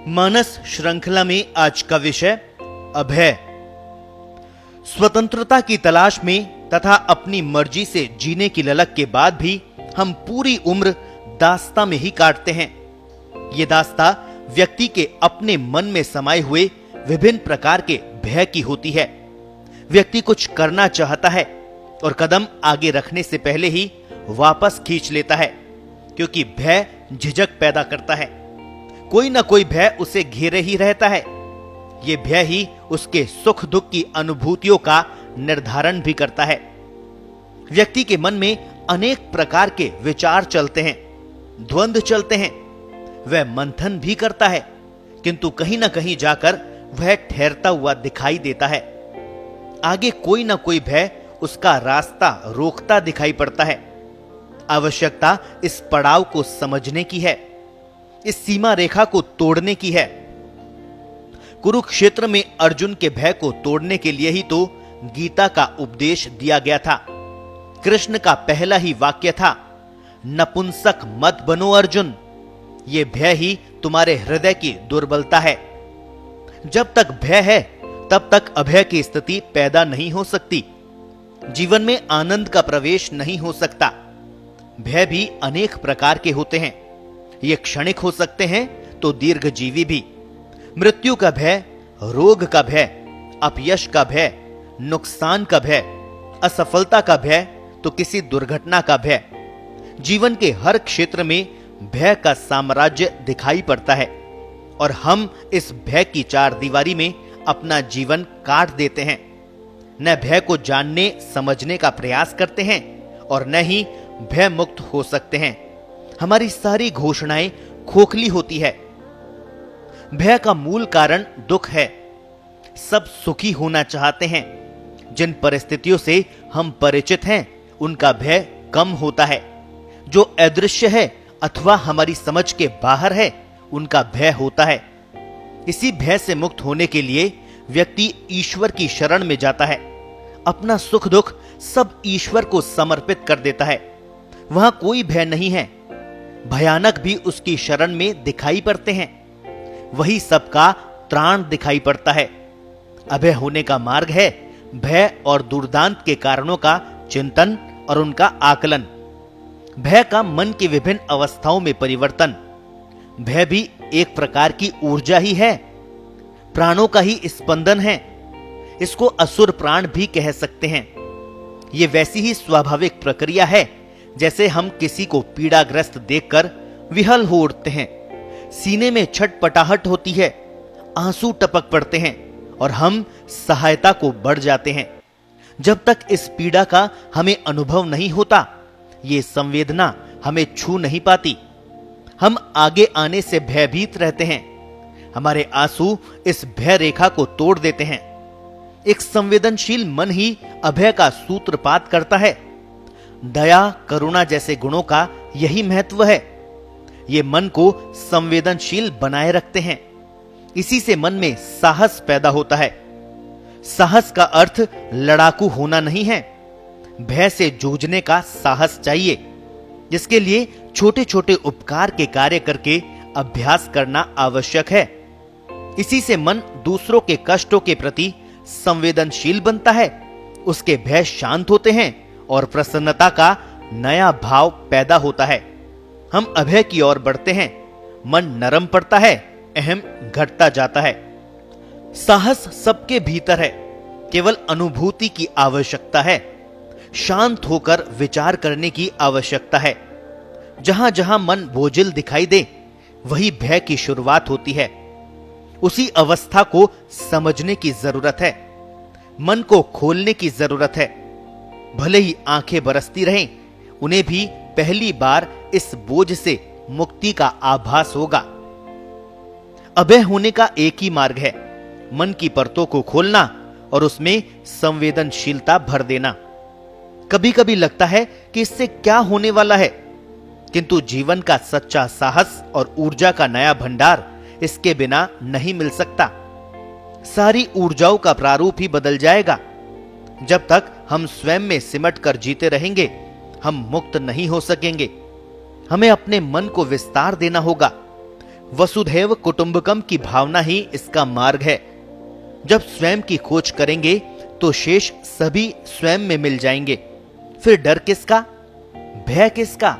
मानस श्रृंखला में आज का विषय अभय। स्वतंत्रता की तलाश में तथा अपनी मर्जी से जीने की ललक के बाद भी हम पूरी उम्र दास्ता में ही काटते हैं। ये दास्ता व्यक्ति के अपने मन में समाये हुए विभिन्न प्रकार के भय की होती है। व्यक्ति कुछ करना चाहता है और कदम आगे रखने से पहले ही वापस खींच लेता है, क्योंकि भय झिझक पैदा करता है। कोई ना कोई भय उसे घेरे ही रहता है। ये भय ही उसके सुख दुख की अनुभूतियों का निर्धारण भी करता है। व्यक्ति के मन में अनेक प्रकार के विचार चलते हैं, द्वंद्व चलते हैं। वह मंथन भी करता है, किंतु कहीं ना कहीं जाकर वह ठहरता हुआ दिखाई देता है। आगे कोई ना कोई भय उसका रास्ता रोकता दिखाई पड़ता है। आवश्यकता इस पड़ाव को समझने की है, इस सीमा रेखा को तोड़ने की है। कुरुक्षेत्र में अर्जुन के भय को तोड़ने के लिए ही तो गीता का उपदेश दिया गया था। कृष्ण का पहला ही वाक्य था, नपुंसक मत बनो अर्जुन। यह भय ही तुम्हारे हृदय की दुर्बलता है। जब तक भय है तब तक अभय की स्थिति पैदा नहीं हो सकती। जीवन में आनंद का प्रवेश नहीं हो सकता। भय भी अनेक प्रकार के होते हैं। ये क्षणिक हो सकते हैं तो दीर्घजीवी भी। मृत्यु का भय, रोग का भय, अपयश का भय, नुकसान का भय, असफलता का भय, तो किसी दुर्घटना का भय। जीवन के हर क्षेत्र में भय का साम्राज्य दिखाई पड़ता है और हम इस भय की चार दीवारी में अपना जीवन काट देते हैं। न भय को जानने समझने का प्रयास करते हैं और न ही भय मुक्त हो सकते हैं। हमारी सारी घोषणाएं खोखली होती है। भय का मूल कारण दुख है। सब सुखी होना चाहते हैं। जिन परिस्थितियों से हम परिचित हैं उनका भय कम होता है। जो अदृश्य है अथवा हमारी समझ के बाहर है उनका भय होता है। इसी भय से मुक्त होने के लिए व्यक्ति ईश्वर की शरण में जाता है। अपना सुख दुख सब ईश्वर को समर्पित कर देता है। वहां कोई भय नहीं है। भयानक भी उसकी शरण में दिखाई पड़ते हैं। वही सबका त्राण दिखाई पड़ता है। अभय होने का मार्ग है भय और दुर्दांत के कारणों का चिंतन और उनका आकलन। भय का मन की विभिन्न अवस्थाओं में परिवर्तन। भय भी एक प्रकार की ऊर्जा ही है, प्राणों का ही स्पंदन है। इसको असुर प्राण भी कह सकते हैं। यह वैसी ही स्वाभाविक प्रक्रिया है जैसे हम किसी को पीड़ाग्रस्त देखकर विहल हो उठते हैं। सीने में छटपटाहट होती है, आंसू टपक पड़ते हैं और हम सहायता को बढ़ जाते हैं। जब तक इस पीड़ा का हमें अनुभव नहीं होता, ये संवेदना हमें छू नहीं पाती। हम आगे आने से भयभीत रहते हैं। हमारे आंसू इस भय रेखा को तोड़ देते हैं। एक संवेदनशील मन ही अभय का सूत्रपात करता है। दया, करुणा जैसे गुणों का यही महत्व है। ये मन को संवेदनशील बनाए रखते हैं। इसी से मन में साहस पैदा होता है। साहस का अर्थ लड़ाकू होना नहीं है। भय से जूझने का साहस चाहिए, जिसके लिए छोटे छोटे उपकार के कार्य करके अभ्यास करना आवश्यक है। इसी से मन दूसरों के कष्टों के प्रति संवेदनशील बनता है। उसके भय शांत होते हैं और प्रसन्नता का नया भाव पैदा होता है। हम अभय की ओर बढ़ते हैं। मन नरम पड़ता है, अहम घटता जाता है। साहस सबके भीतर है, केवल अनुभूति की आवश्यकता है। शांत होकर विचार करने की आवश्यकता है। जहां जहां मन बोझिल दिखाई दे वही भय की शुरुआत होती है। उसी अवस्था को समझने की जरूरत है। मन को खोलने की जरूरत है। भले ही आंखें बरसती रहें, उन्हें भी पहली बार इस बोझ से मुक्ति का आभास होगा। अभय होने का एक ही मार्ग है, मन की परतों को खोलना और उसमें संवेदनशीलता भर देना। कभी कभी लगता है कि इससे क्या होने वाला है, किंतु जीवन का सच्चा साहस और ऊर्जा का नया भंडार इसके बिना नहीं मिल सकता। सारी ऊर्जाओं का प्रारूप ही बदल जाएगा। जब तक हम स्वयं में सिमट कर जीते रहेंगे, हम मुक्त नहीं हो सकेंगे। हमें अपने मन को विस्तार देना होगा। वसुधैव कुटुंबकम की भावना ही इसका मार्ग है। जब स्वयं की खोज करेंगे तो शेष सभी स्वयं में मिल जाएंगे। फिर डर किसका, भय किसका?